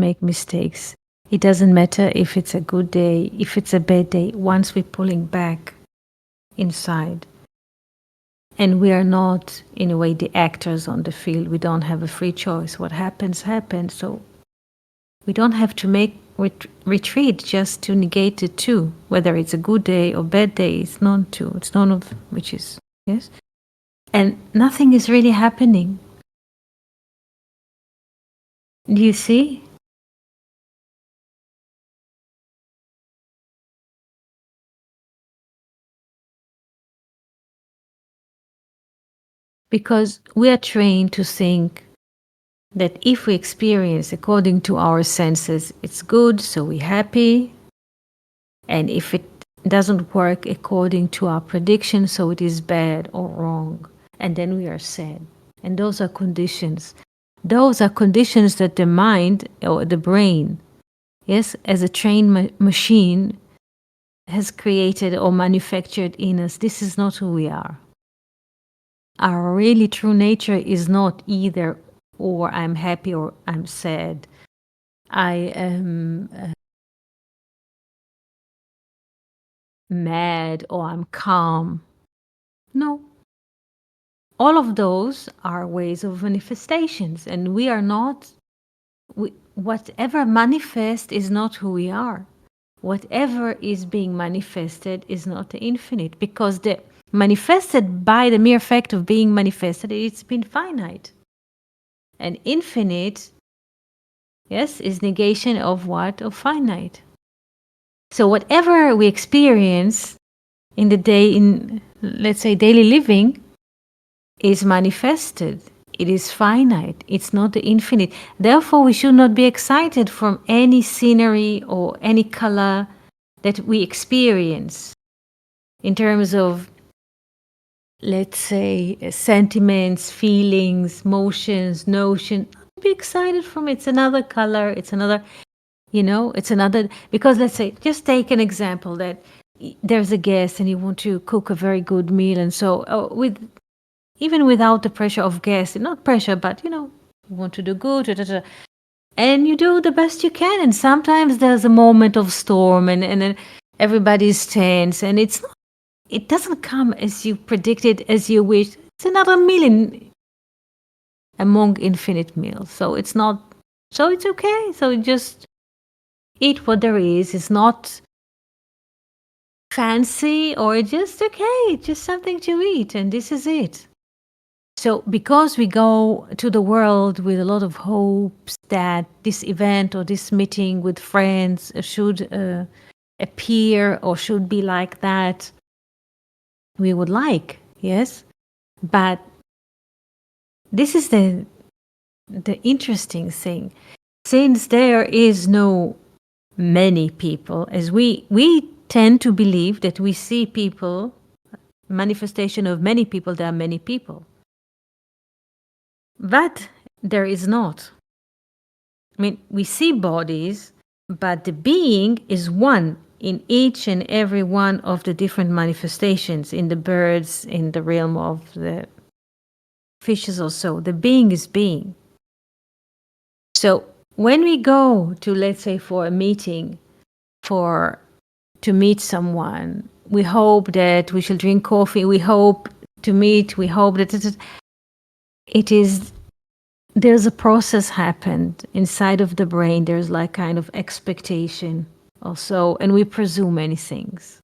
make mistakes. It doesn't matter if it's a good day, if it's a bad day, once we're pulling back inside. And we are not, in a way, the actors on the field. We don't have a free choice. What happens, happens. So we don't have to make retreat just to negate the two. Whether it's a good day or bad day, it's none two. It's none of which is, yes? And nothing is really happening. Do you see? Because we are trained to think that if we experience according to our senses, it's good, so we're happy. And if it doesn't work according to our prediction, so it is bad or wrong. And then we are sad. And those are conditions. Those are conditions that the mind or the brain, yes, as a trained machine, has created or manufactured in us. This is not who we are. Our really true nature is not either or I'm happy or I'm sad. I am mad or I'm calm. No. All of those are ways of manifestations, and we are not, whatever manifests is not who we are. Whatever is being manifested is not the infinite, because the manifested, by the mere fact of being manifested, it's been finite. And infinite, yes, is negation of what? Of finite. So whatever we experience in the day, in, let's say, daily living, is manifested. It is finite. It's not the infinite. Therefore, we should not be excited from any scenery or any color that we experience in terms of, let's say, sentiments, feelings, motions, notion. Be excited from it. It's another color. It's another, it's another, because let's say, just take an example that there's a guest and you want to cook a very good meal. And so even without the pressure of guests, not pressure, but you want to do good, and you do the best you can. And sometimes there's a moment of storm, and then everybody's tense, and it doesn't come as you predicted, as you wish. It's another meal among infinite meals. So it's okay. So just eat what there is. It's not fancy or just okay, just something to eat, and this is it. So because we go to the world with a lot of hopes that this event or this meeting with friends should appear or should be like that, we would like, yes? But this is the interesting thing. Since there is no many people, as we tend to believe that we see people, manifestation of many people, there are many people. But there is not. I mean, we see bodies, but the being is one in each and every one of the different manifestations, in the birds, in the realm of the fishes also. The being is being. So when we go to, let's say, for a meeting, to meet someone, we hope that we shall drink coffee, we hope to meet, we hope that there's a process happened inside of the brain. There's like kind of expectation also, and we presume many things.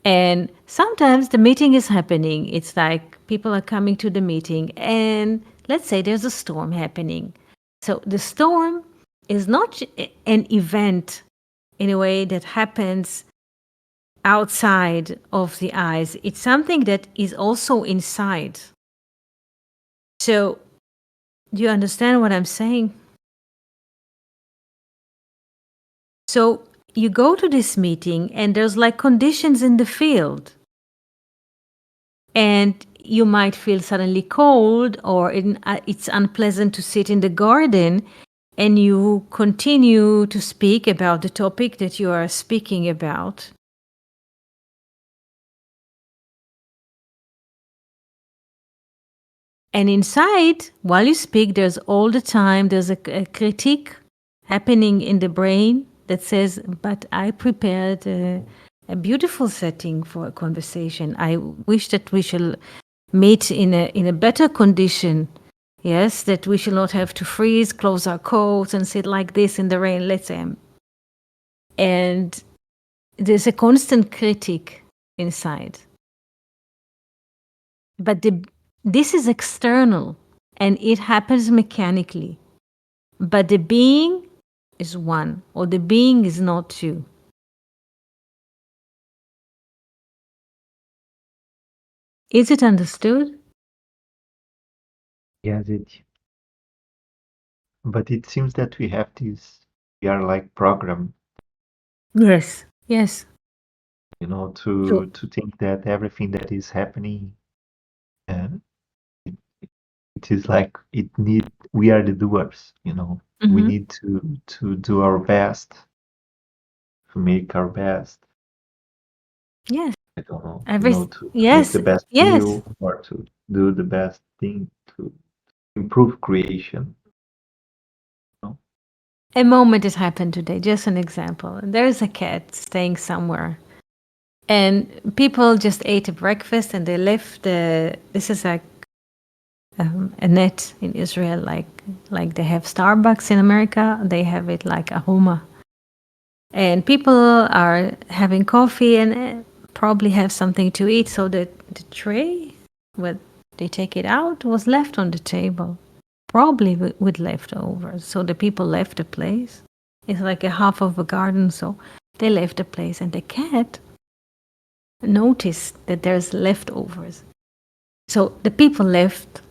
And sometimes the meeting is happening. It's like people are coming to the meeting, and let's say there's a storm happening. So the storm is not an event in a way that happens outside of the eyes. It's something that is also inside. So do you understand what I'm saying? So you go to this meeting and there's like conditions in the field. And you might feel suddenly cold, or it's unpleasant to sit in the garden, and you continue to speak about the topic that you are speaking about. And inside, while you speak, there's all the time, there's a critique happening in the brain that says, but I prepared a beautiful setting for a conversation. I wish that we shall meet in a better condition. Yes, that we shall not have to freeze, close our coats, and sit like this in the rain, let's say. And there's a constant critic inside. But this is external, and it happens mechanically. But the being is one, or the being is not two. Is it understood? Yes, but it seems that we have this, we are like programmed, Yes. Yes. So, to think that everything that is happening, and it is like we are the doers, we mhm. need to do our best, to make our best. Yes. I don't know, Every to make yes, the best yes. meal or to do the best thing to improve creation. You know? A moment has happened today. Just an example. There's a cat staying somewhere, and people just ate a breakfast and they left the. This is a net in Israel, like they have Starbucks in America. They have it like a Homa, and people are having coffee and probably have something to eat. So the tray, when they take it out, was left on the table, probably with leftovers. So the people left the place. It's like a half of a garden, so they left the place, and the cat noticed that there's leftovers. So the people left.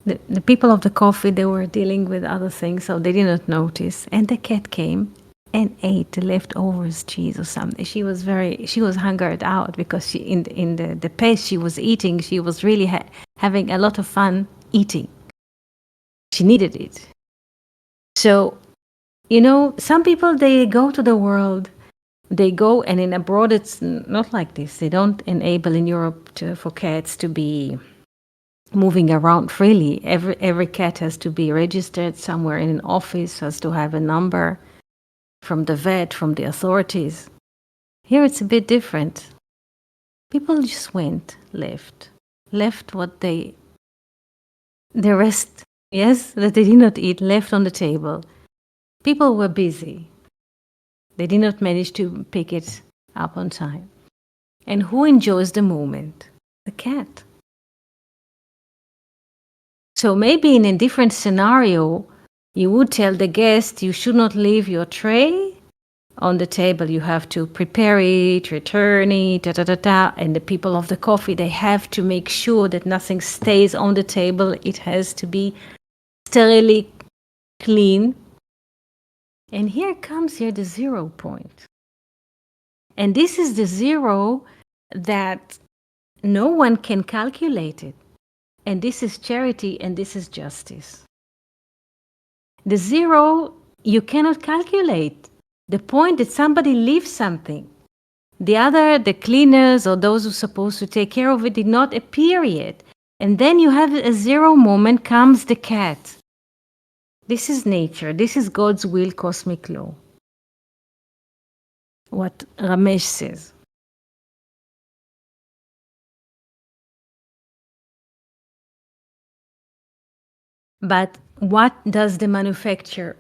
The people of the coffee, they were dealing with other things, so they did not notice. And the cat came and ate the leftovers cheese or something. She was hungered out because she in the pace she was eating, she was really having a lot of fun eating. She needed it. So, some people, they go to the world, they go, and in abroad it's not like this. They don't enable in Europe for cats to be moving around freely. Every cat has to be registered somewhere in an office, has to have a number from the vet, from the authorities. Here it's a bit different. People just left what the rest, yes, that they did not eat, left on the table. People were busy. They did not manage to pick it up on time. And who enjoys the moment? The cat. So maybe in a different scenario, you would tell the guest you should not leave your tray on the table. You have to prepare it, return it, da da da da. And the people of the coffee, they have to make sure that nothing stays on the table. It has to be sterilely clean. And here comes the 0 point. And this is the zero that no one can calculate it. And this is charity and this is justice. The zero, you cannot calculate. The point that somebody leaves something. The cleaners or those who are supposed to take care of it did not appear yet. And then you have a 0 moment, comes the cat. This is nature. This is God's will, cosmic law. What Ramesh says. But what does the manufacturer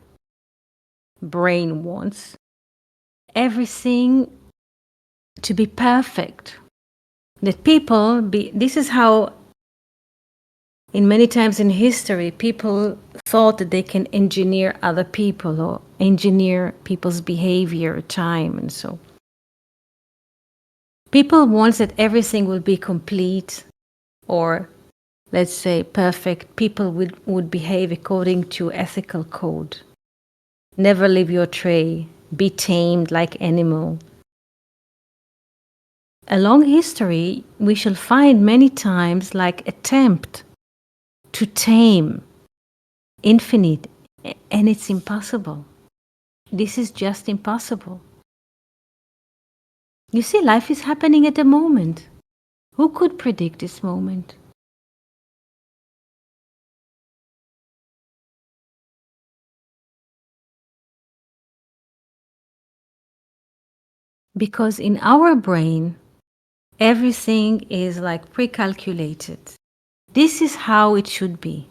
brain wants? Everything to be perfect. That people be, this is how, in many times in history, people thought that they can engineer other people or engineer people's behavior, time, and so. People want that everything will be complete, or let's say perfect. People would behave according to ethical code. Never leave your tray. Be tamed like animal. Along history, we shall find many times like attempt to tame infinite, and it's impossible. This is just impossible. You see, life is happening at the moment. Who could predict this moment? Because in our brain, everything is like pre-calculated. This is how it should be.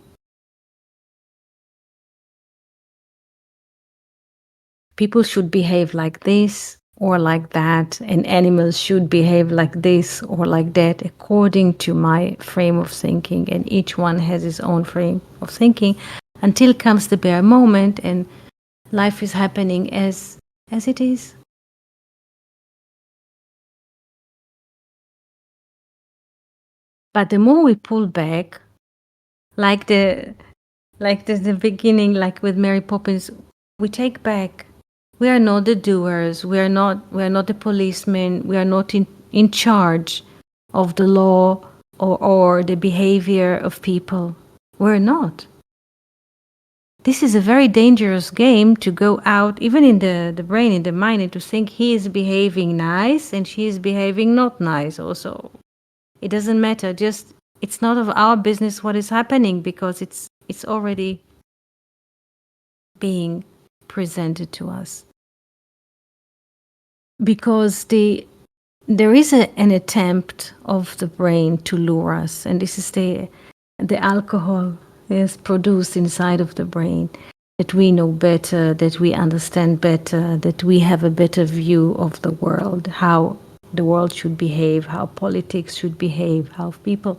People should behave like this or like that, and animals should behave like this or like that according to my frame of thinking, and each one has his own frame of thinking until comes the bare moment and life is happening as it is. But the more we pull back, like the beginning, like with Mary Poppins, we take back. We are not the doers. We are not the policemen. We are not in charge of the law or the behavior of people. We're not. This is a very dangerous game to go out, even in the brain, in the mind, and to think he is behaving nice and she is behaving not nice also. It doesn't matter. Just it's not of our business what is happening because it's already being presented to us. Because there is an attempt of the brain to lure us, and this is the alcohol is produced inside of the brain, that we know better, that we understand better, that we have a better view of the world, how the world should behave, how politics should behave, how people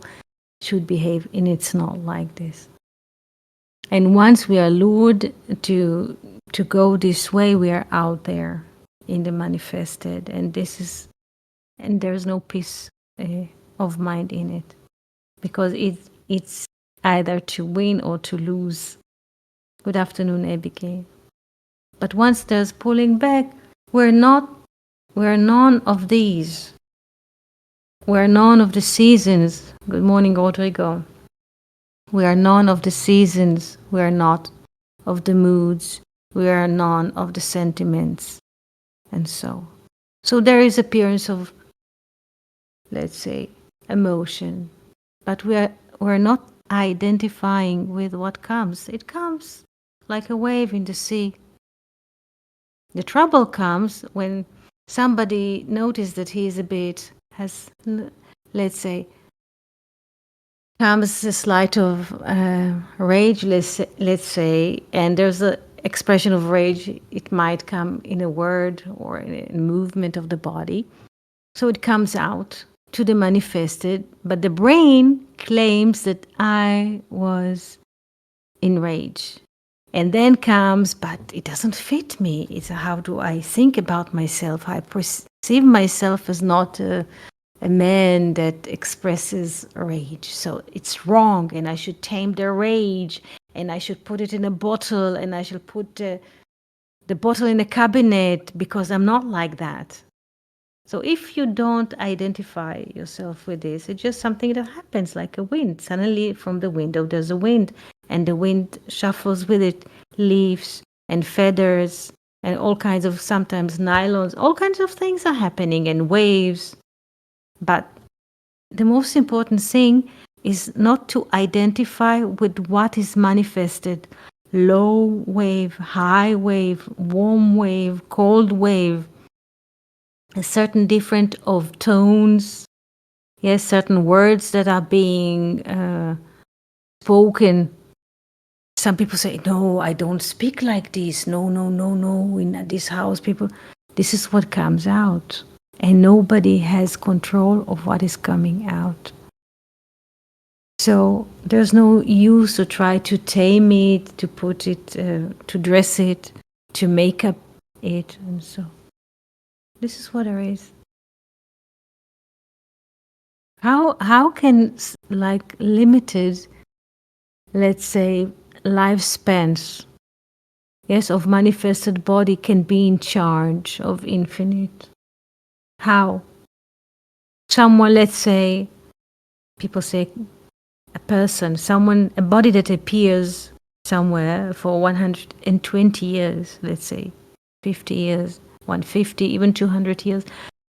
should behave, and it's not like this. And once we are lured to go this way, we are out there in the manifested, and there's no peace of mind in it, because it's either to win or to lose. Good afternoon, Abigail. But once there's pulling back, we're none of these. We're none of the seasons. Good morning, Rodrigo. We are none of the seasons. We are not of the moods. We are none of the sentiments. And so there is appearance of, let's say, emotion, but we're not identifying with what comes. It comes like a wave in the sea. The trouble comes when somebody notices that he is a bit, let's say, comes a slight of rage, let's say, and there's an expression of rage. It might come in a word or in a movement of the body. So it comes out to the manifested, but the brain claims that I was enraged. And then comes, but it doesn't fit me. It's how do I think about myself? I perceive myself as not a man that expresses rage. So it's wrong, and I should tame the rage, and I should put it in a bottle, and I should put the bottle in a cabinet because I'm not like that. So if you don't identify yourself with this, it's just something that happens like a wind. Suddenly from the window there's a wind, and the wind shuffles with it leaves and feathers and all kinds of, sometimes nylons, all kinds of things are happening, and waves. But the most important thing is not to identify with what is manifested. Low wave, high wave, warm wave, cold wave, a certain different of tones, yes, certain words that are being spoken. Some people say, no, I don't speak like this. No, in this house, people, this is what comes out. And nobody has control of what is coming out. So there's no use to try to tame it, to put it, to dress it, to make up it, and so. This is what there is. How can, like, limited, let's say, lifespans, yes, of manifested body can be in charge of infinite? How? Someone, let's say, people say a person, someone, a body that appears somewhere for 120 years, let's say, 50 years, 150, even 200 years,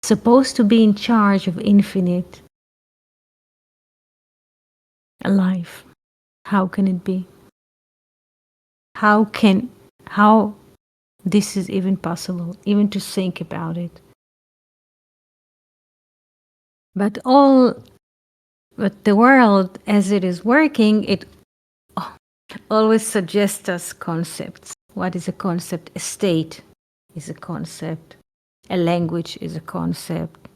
supposed to be in charge of infinite life. How can it be? How this is even possible, even to think about it? But the world as it is working, it always suggests us concepts. What is a concept? A state is a concept. A language is a concept.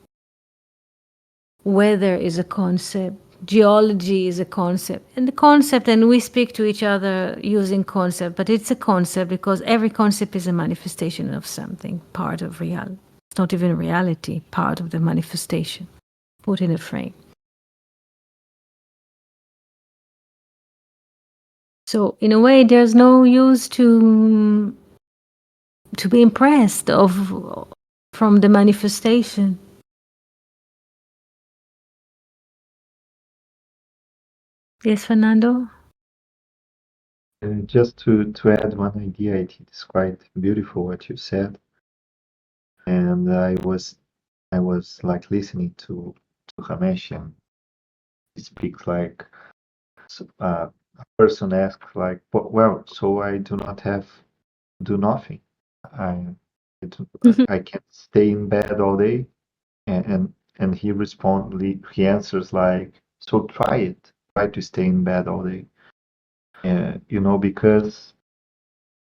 Weather is a concept. Geology is a concept. And we speak to each other using concept, but it's a concept because every concept is a manifestation of something, part of reality. It's not even reality, part of the manifestation, put in a frame. So in a way, there's no use to be impressed from the manifestation. Yes, Fernando? Just to add one idea, I think it's quite beautiful what you said, and I was like listening to Ramesh, and he speaks like a person asks like, well, so I do not have do nothing. I I can stay in bed all day, and he answers like, so try to stay in bed all day. You know, because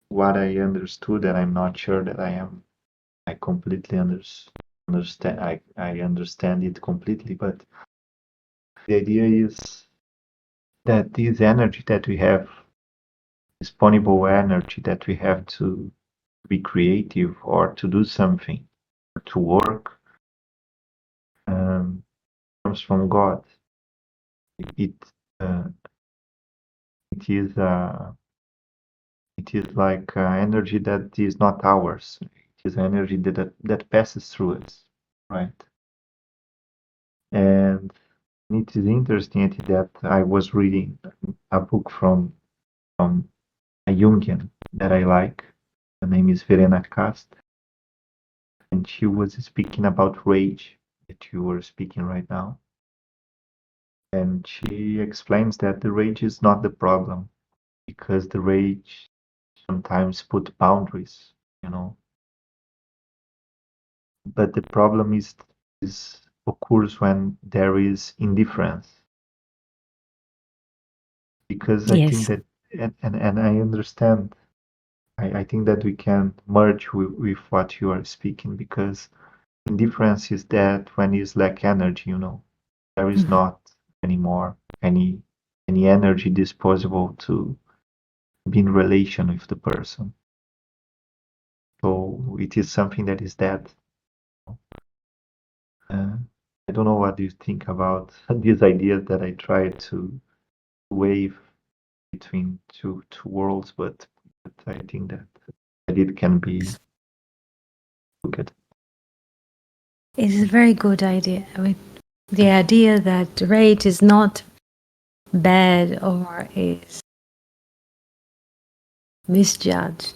what I understood, and I'm not sure that I completely understand. I understand it completely, but the idea is that this energy that we have, disponible energy that we have to be creative or to do something, or to work, um, comes from God. It uh, it is it is like energy that is not ours. It is energy that passes through us, right? And it is interesting that I was reading a book from a Jungian that I like. Her name is Verena Kast, and she was speaking about rage that you were speaking right now. And she explains that the rage is not the problem because the rage sometimes put boundaries, you know. But the problem is occurs when there is indifference. Because I think Yes. that and I understand. I think that we can merge with what you are speaking because indifference is that when you lack energy, you know, there is Mhm. not anymore any energy disposable to be in relation with the person. So it is something that is dead. Uh, I don't know what you think about these ideas that I try to wave between two worlds, but I think that it can be good. It's a very good idea. I mean, the idea that rage is not bad or is misjudged.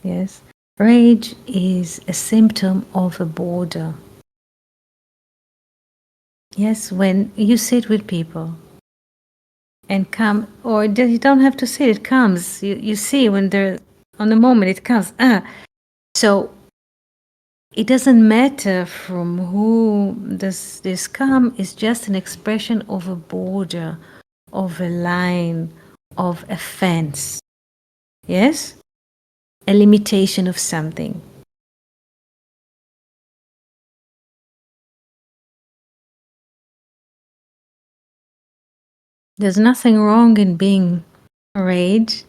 Yes. Rage is a symptom of a border. Yes, when you sit with people and come, or you don't have to sit, it comes. You see when they're on the moment, it comes. So it doesn't matter from who this come, it's just an expression of a border, of a line, of a fence. Yes? A limitation of something. There's nothing wrong in being rage.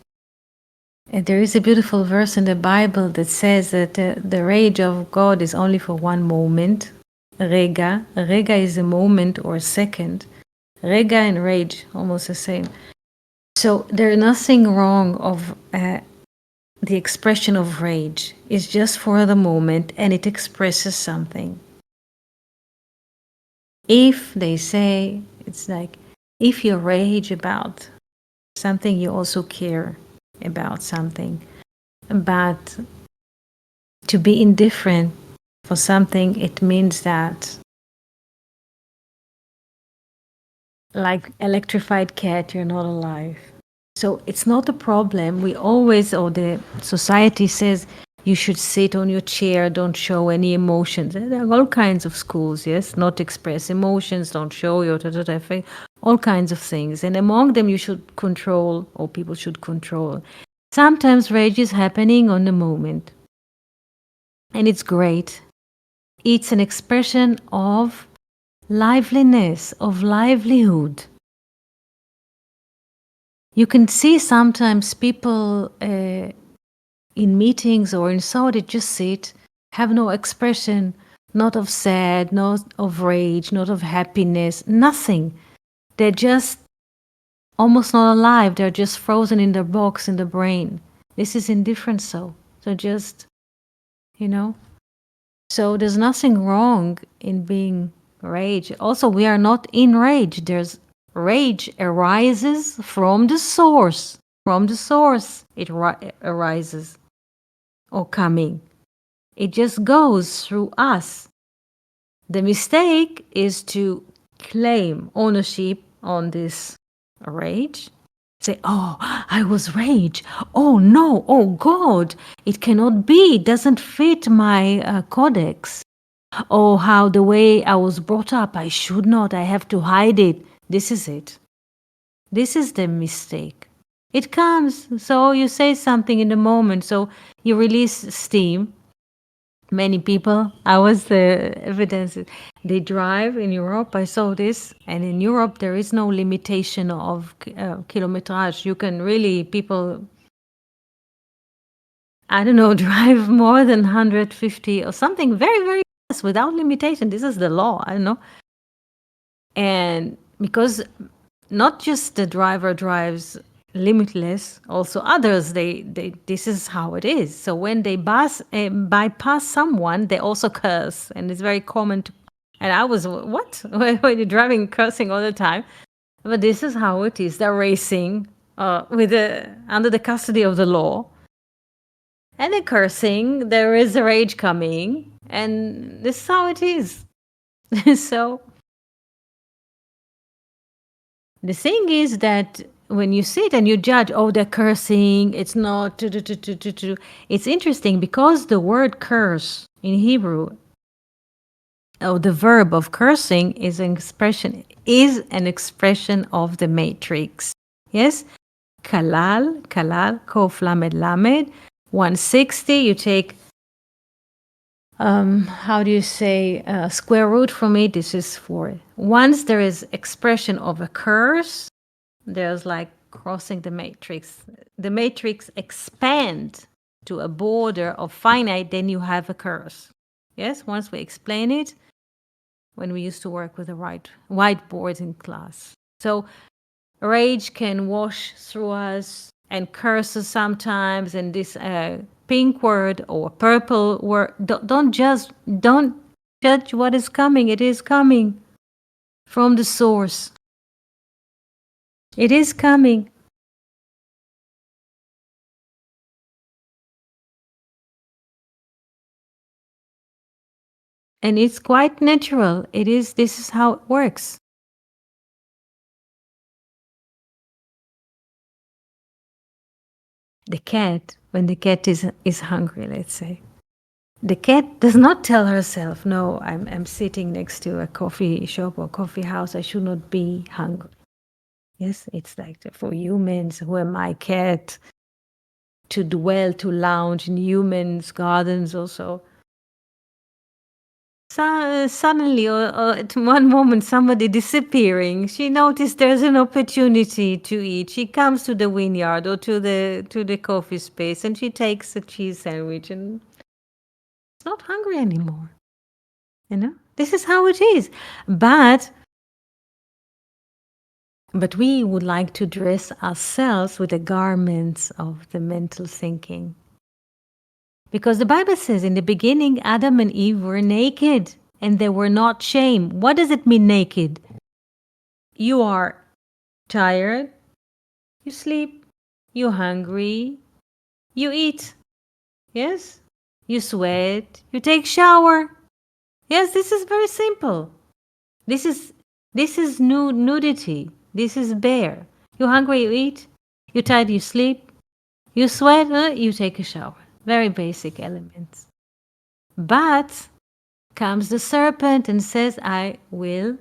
There is a beautiful verse in the Bible that says that the rage of God is only for one moment. Rega. Rega is a moment or a second. Rega and rage, almost the same. So there's nothing wrong of the expression of rage. It's just for the moment and it expresses something. If they say, it's like, if you rage about something, you also care about something. But to be indifferent for something, it means that, like electrified cat, you're not alive. So it's not a problem. We always, or the society says, You should sit on your chair, don't show any emotions. There are all kinds of schools, yes? Not express emotions, don't show your all kinds of things. And among them, you should control, or people should control. Sometimes rage is happening on the moment. And it's great. It's an expression of liveliness, of livelihood. You can see sometimes people in meetings or in so they just sit, have no expression, not of sad, not of rage, not of happiness, nothing. They're just almost not alive. They're just frozen in their box in the brain. This is indifferent so. So just, you know. So there's nothing wrong in being rage. Also, we are not in rage. There's rage arises from the source. From the source it arises or coming. It just goes through us. The mistake is to claim ownership on this rage. Say, oh, I was rage. Oh no, oh God, it cannot be. It doesn't fit my codex. Oh, how the way I was brought up, I should not, I have to hide it. This is it. This is the mistake. It comes, so you say something in the moment, so you release steam. Many people, I was the evidence, they drive in Europe, I saw this, and in Europe there is no limitation of kilometrage. You can really, people, I don't know, drive more than 150 or something very, very fast without limitation. This is the law, I don't know. And because not just the driver drives limitless, also others, they this is how it is. So when they bypass someone, they also curse, and it's very common to, and I was, what? When you're driving, cursing all the time. But this is how it is. They're racing with under the custody of the law, and they're cursing. There is a rage coming, and this is how it is. So the thing is that when you sit and you judge, oh, they're cursing, it's not. It's interesting because the word curse in Hebrew, oh, the verb of cursing is an expression of the matrix. Yes? Kalal, kof lamed lamed, 160, you take, how do you say, square root from it, this is 4. Once there is expression of a curse, there's like crossing the matrix. The matrix expand to a border of finite, then you have a curse. Yes, once we explain it, when we used to work with a whiteboard in class. So rage can wash through us and curses sometimes, and this pink word or purple word, don't judge what is coming. It is coming from the source. It is coming. And it's quite natural. This is how it works. The cat, when the cat is hungry, let's say, the cat does not tell herself, no, I'm sitting next to a coffee shop or coffee house, I should not be hungry. Yes, it's like for humans, who am I, cat, to dwell, to lounge in humans' gardens also. Suddenly, or at one moment, somebody disappearing, she noticed there's an opportunity to eat. She comes to the vineyard or to the coffee space, and she takes a cheese sandwich, and it's not hungry anymore. You know, this is how it is. But we would like to dress ourselves with the garments of the mental thinking. Because the Bible says in the beginning, Adam and Eve were naked and they were not shamed. What does it mean, naked? You are tired, you sleep, you're hungry, you eat. Yes? You sweat, you take shower. Yes, this is very simple. This is nudity. This is bare. You're hungry, you eat. You're tired, you sleep. You sweat, you take a shower. very basic elements. But comes the serpent and says, I will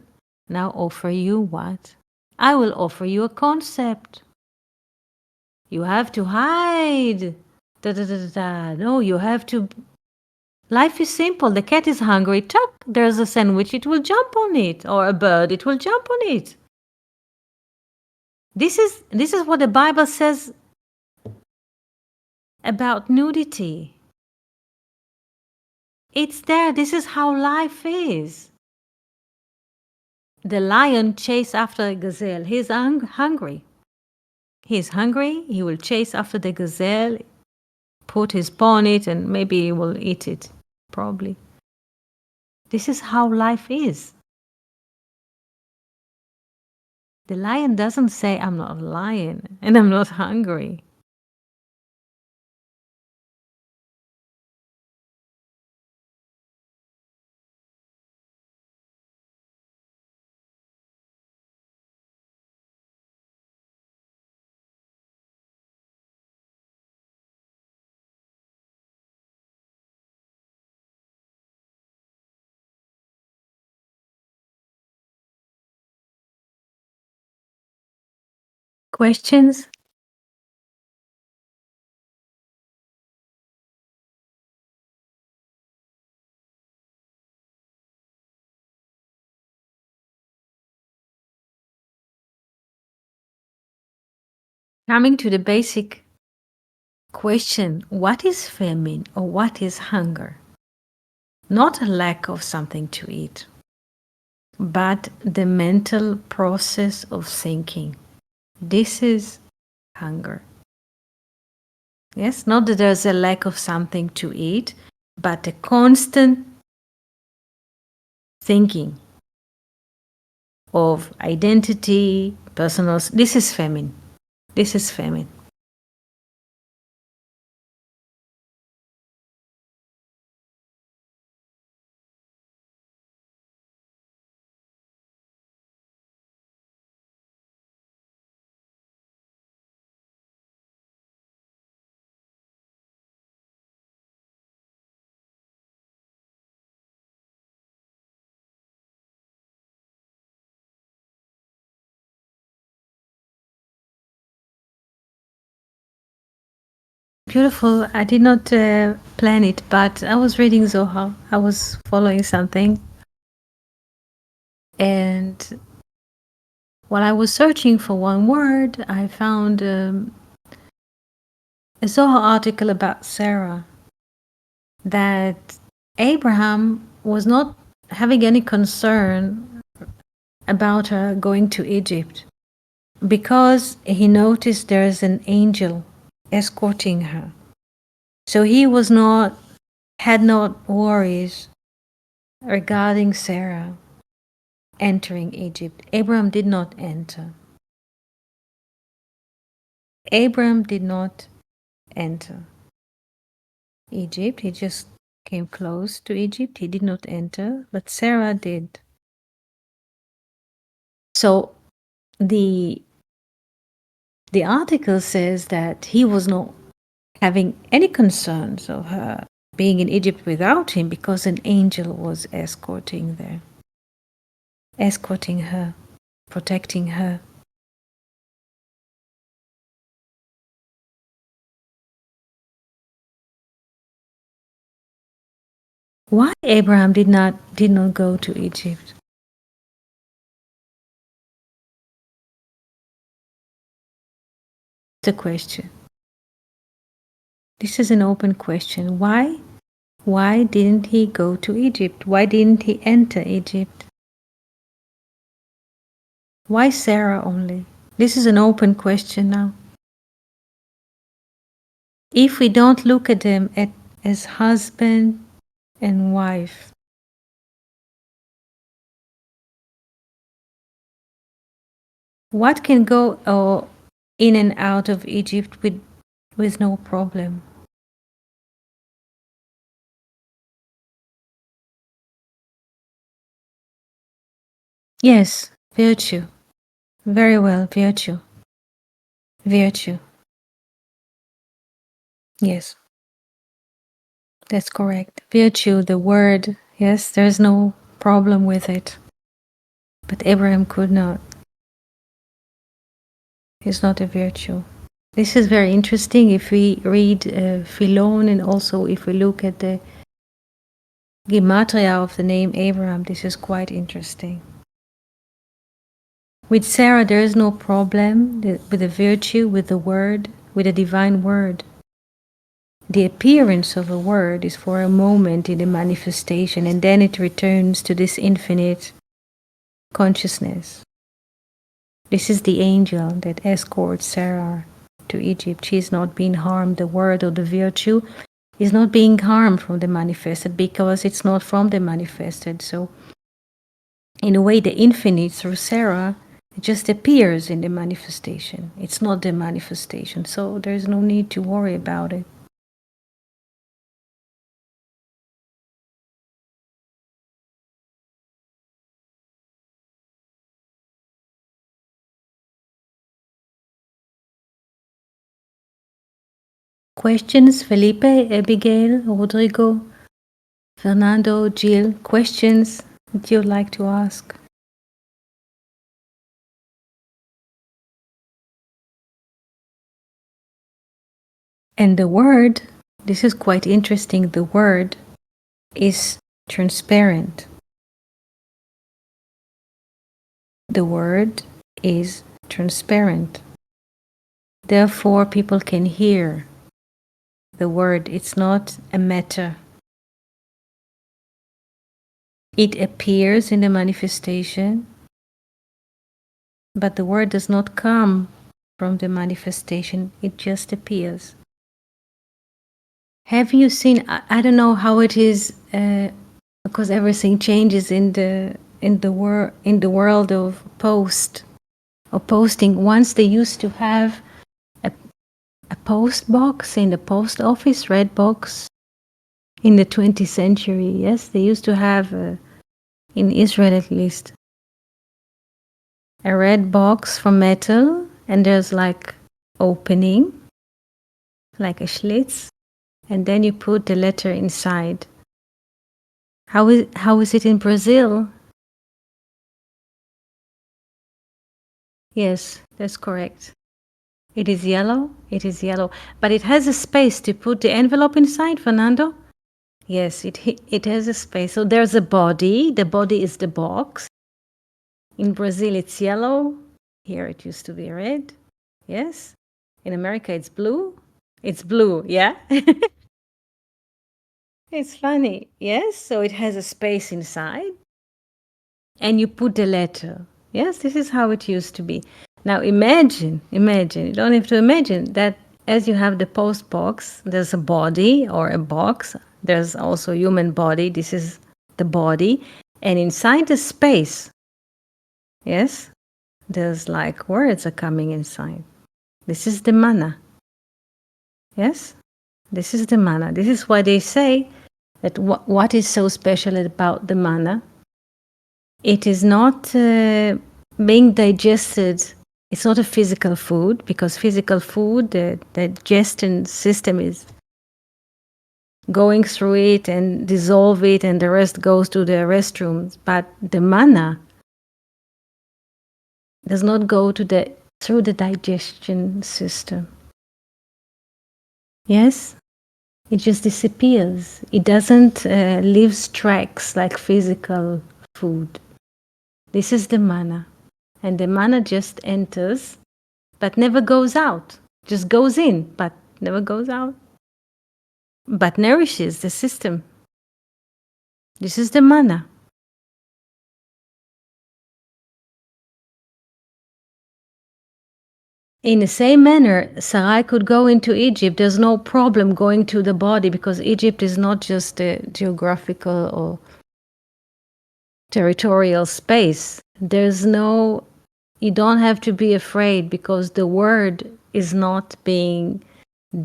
now offer you what? I will offer you a concept. You have to hide. Da, da, da, da, da. No, you have to. Life is simple. The cat is hungry. Tuck, there's a sandwich. It will jump on it. Or a bird. It will jump on it. This is what the Bible says about nudity. It's there. This is how life is. The lion chased after a gazelle. He's hungry. He's hungry. He will chase after the gazelle, put his paw on it, and maybe he will eat it. Probably. This is how life is. The lion doesn't say, I'm not a lion and I'm not hungry. Questions? Coming to the basic question, what is famine or what is hunger? Not a lack of something to eat, but the mental process of thinking. This is hunger. Yes, not that there's a lack of something to eat, but a constant thinking of identity, personal. This is famine. This is famine. Beautiful. I did not plan it, but I was reading Zohar. I was following something. And while I was searching for one word, I found a Zohar article about Sarah, that Abraham was not having any concern about her going to Egypt because he noticed there's an angel escorting her. So he had not worries regarding Sarah entering Egypt. Abraham did not enter. Abraham did not enter Egypt. He just came close to Egypt. He did not enter, but Sarah did. So the article says that he was not having any concerns of her being in Egypt without him because an angel was escorting her, protecting her. Why Abraham did not go to Egypt? The question. This is an open question. Why didn't he go to Egypt? Why didn't he enter Egypt? Why Sarah only? This is an open question now. If we don't look at them as husband and wife, what can go in and out of Egypt with no problem? Yes, virtue. Very well, virtue. Virtue. Yes. That's correct. Virtue, the word, yes, there's no problem with it. But Abraham could not. It's not a virtue. This is very interesting if we read Philon, and also if we look at the Gematria of the name Abraham. This is quite interesting. With Sarah, there is no problem with the virtue, with the word, with the divine word. The appearance of a word is for a moment in the manifestation, and then it returns to this infinite consciousness. This is the angel that escorts Sarah to Egypt. She is not being harmed. The word or the virtue is not being harmed from the manifested because it's not from the manifested. So, in a way, the infinite through Sarah just appears in the manifestation. It's not the manifestation. So, there's no need to worry about it. Questions, Felipe, Abigail, Rodrigo, Fernando, Jill, questions that you'd like to ask? And the word, this is quite interesting, the word is transparent. The word is transparent. Therefore, people can hear the word. It's not a matter. It appears in the manifestation, but the word does not come from the manifestation. It just appears. Have you seen, I don't know how it is, because everything changes in the world of post or posting. Once they used to have a post box in the post office, red box, in the 20th century. Yes, they used to have, in Israel at least, a red box from metal, and there's like opening, like a schlitz, and then you put the letter inside. How is it in Brazil? Yes, that's correct. It is yellow. It is yellow, but it has a space to put the envelope inside, Fernando. Yes, it has a space. So there's a body. The body is the box. In Brazil, it's yellow. Here it used to be red. Yes. In America, it's blue. It's blue, yeah? It's funny. Yes. So it has a space inside. And you put the letter. Yes, this is how it used to be. Now imagine, you don't have to imagine that as you have the post box, there's a body or a box. There's also human body. This is the body. And inside the space, yes, there's like words are coming inside. This is the manna. Yes, this is the manna. This is why they say that what is so special about the manna? It is not being digested. It's not a physical food, because physical food, the digestion system is going through it and dissolve it, and the rest goes to the restrooms. But the manna does not go through the digestion system. Yes, it just disappears. It doesn't leave tracks like physical food. This is the manna, and the manna just enters, but never goes out. Just goes in, but never goes out. But nourishes the system. This is the manna. In the same manner, Sarai could go into Egypt. There's no problem going to the body, because Egypt is not just a geographical or territorial space. You don't have to be afraid, because the word is not being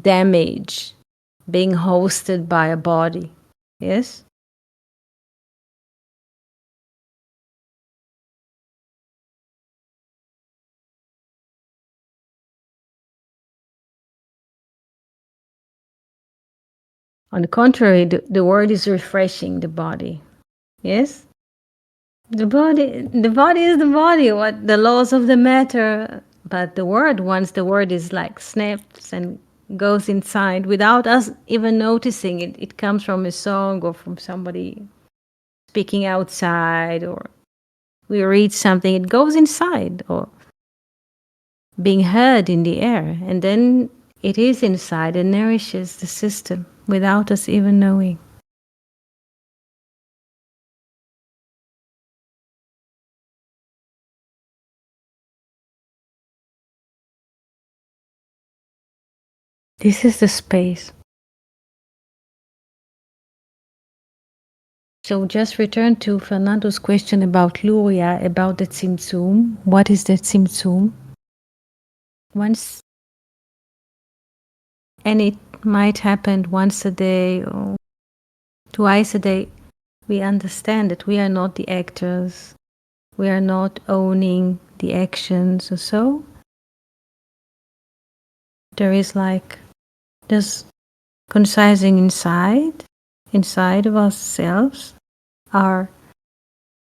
damaged, being hosted by a body. Yes? On the contrary, the word is refreshing the body. Yes? The body is the body, what the laws of the matter. But the word, once the word is like snaps and goes inside without us even noticing it, it comes from a song or from somebody speaking outside, or we read something, it goes inside, or being heard in the air, and then it is inside and nourishes the system without us even knowing. This is the space. So just return to Fernando's question about Luria, about the Tzimtzum. What is the Tzimtzum? Once, and it might happen once a day or twice a day, we understand that we are not the actors. We are not owning the actions or so. There is like this concising inside of ourselves, our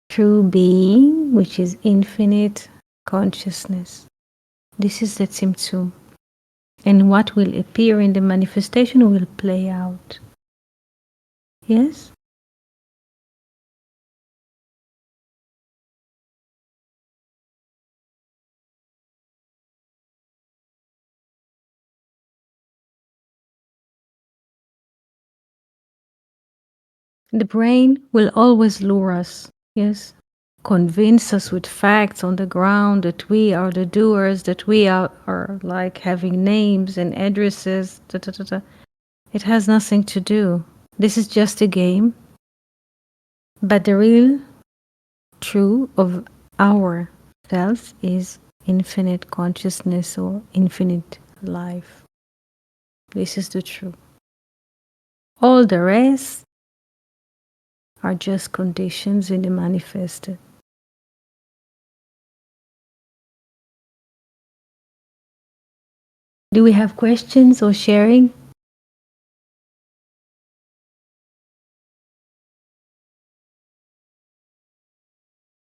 true being, which is infinite consciousness. This is the Tzimtzum. And what will appear in the manifestation will play out. Yes? The brain will always lure us. Yes? Convince us with facts on the ground that we are the doers, that we are like having names and addresses. Da, da, da, da. It has nothing to do. This is just a game. But the real true of our self is infinite consciousness or infinite life. This is the truth. All the rest are just conditions in the manifested. Do we have questions or sharing?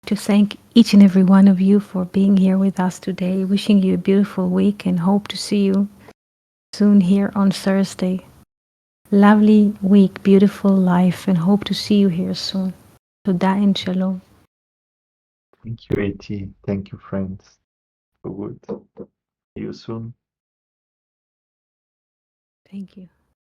To thank each and every one of you for being here with us today. Wishing you a beautiful week and hope to see you soon here on Thursday. Lovely week, beautiful life, and hope to see you here soon. Toda and shalom. Thank you, AT. Thank you, friends. So good. See you soon. Thank you.